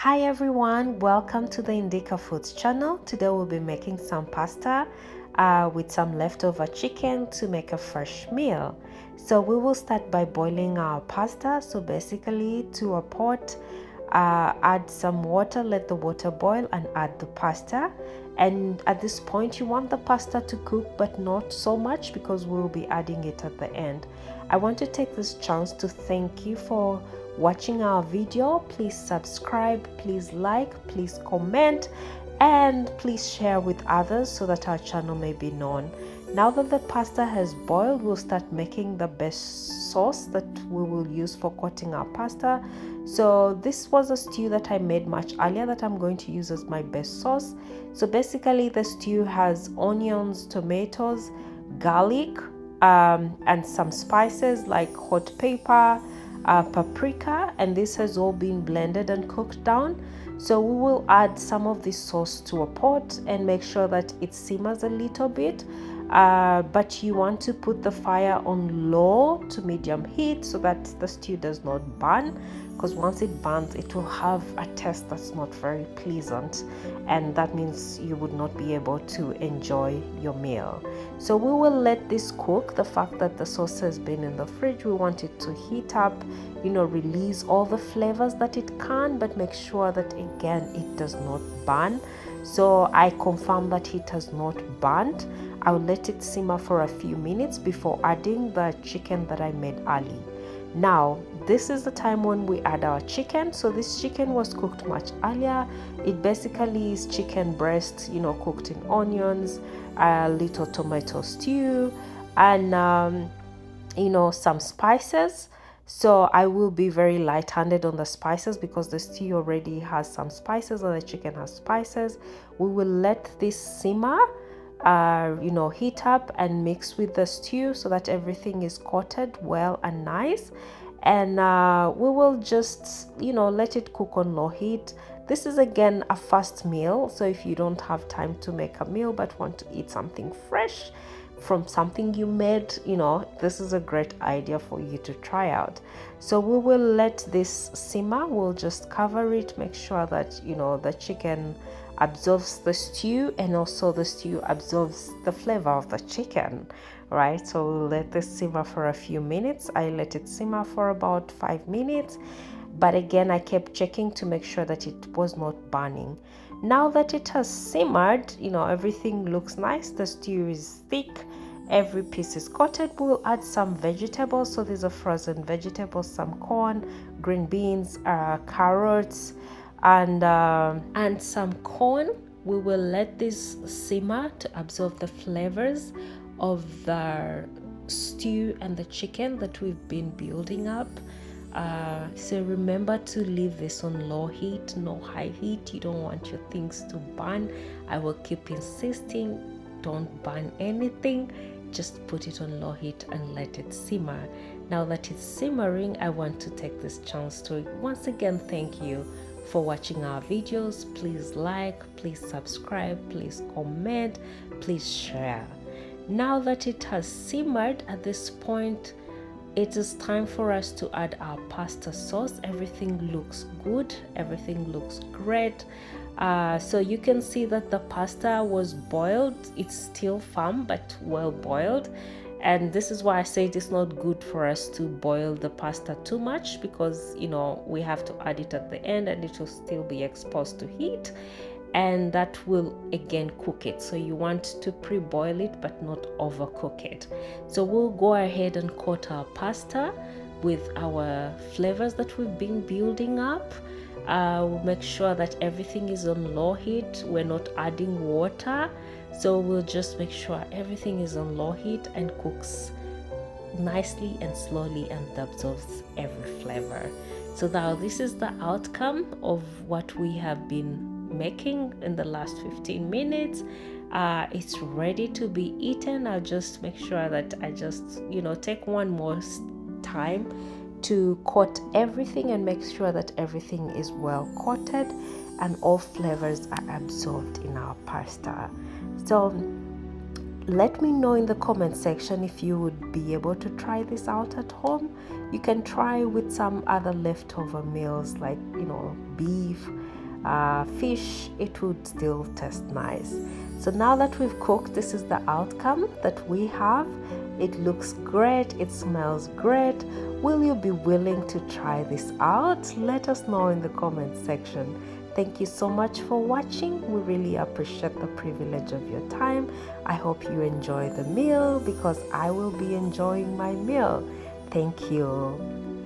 Hi everyone, welcome to the Indica Foods channel. Today we'll be making some pasta with some leftover chicken to make a fresh meal. So we will start by boiling our pasta. So basically to a pot, add some water, let the water boil and add the pasta. And at this point you want the pasta to cook but not so much because we'll be adding it at the end. I want to take this chance to thank you for watching our video. Please subscribe, please like, please comment, and please share with others so that our channel may be known. Now that the pasta has boiled, we'll start making the best sauce that we will use for coating our pasta. So this was a stew that I made much earlier that I'm going to use as my best sauce. So basically the stew has onions, tomatoes, garlic, and some spices like hot pepper, paprika, and this has all been blended and cooked down. So we will add some of this sauce to a pot and make sure that it simmers a little bit, but you want to put the fire on low to medium heat so that the stew does not burn, because once it burns it will have a taste that's not very pleasant, and that means you would not be able to enjoy your meal. So we will let this cook. The fact that the sauce has been in the fridge, we want it to heat up, release all the flavors that it can, but make sure that again it does not burn. So I confirm that it has not burnt. I'll let it simmer for a few minutes before adding the chicken that I made early. Now this is the time when we add our chicken. So this chicken was cooked much earlier. It basically is chicken breast, cooked in onions, a little tomato stew, and some spices. So I will be very light-handed on the spices because the stew already has some spices and the chicken has spices. We will let this simmer, heat up and mix with the stew so that everything is coated well and nice. And we will just let it cook on low heat. This is again a fast meal, so if you don't have time to make a meal but want to eat something fresh from something you made, this is a great idea for you to try out. So we will let this simmer. We'll just cover it, make sure that the chicken absorbs the stew and also the stew absorbs the flavor of the chicken, right? So we'll let this simmer for a few minutes. I let it simmer for about 5 minutes, but again I kept checking to make sure that it was not burning. Now that it has simmered, everything looks nice. The stew is thick, every piece is coated. We'll add some vegetables. So these are frozen vegetables, some corn, green beans, carrots, and some corn. We will let this simmer to absorb the flavors of the stew and the chicken that we've been building up. So remember to leave this on low heat, no high heat. You don't want your things to burn. I will keep insisting, don't burn anything. Just put it on low heat and let it simmer. Now that it's simmering, I want to take this chance to once again thank you for watching our videos. Please like, please subscribe, please comment, please share. Now that it has simmered, at this point it is time for us to add our pasta sauce. Everything looks good, everything looks great. So you can see that the pasta was boiled. It's still firm but well boiled, and this is why I say it's not good for us to boil the pasta too much, because we have to add it at the end and it will still be exposed to heat, and that will again cook it. So you want to pre-boil it but not overcook it. So we'll go ahead and coat our pasta with our flavors that we've been building up. We'll make sure that everything is on low heat. We're not adding water, so we'll just make sure everything is on low heat and cooks nicely and slowly and absorbs every flavor. So now this is the outcome of what we have been making in the last 15 minutes. It's ready to be eaten. I'll just make sure that I just take one more time to coat everything and make sure that everything is well coated and all flavors are absorbed in our pasta. So let me know in the comment section if you would be able to try this out at home. You can try with some other leftover meals like, beef, fish. It would still taste nice. So now that we've cooked, this is the outcome that we have. It looks great, it smells great. Will you be willing to try this out? Let us know in the comment section. Thank you so much for watching. We really appreciate the privilege of your time. I hope you enjoy the meal because I will be enjoying my meal. Thank you.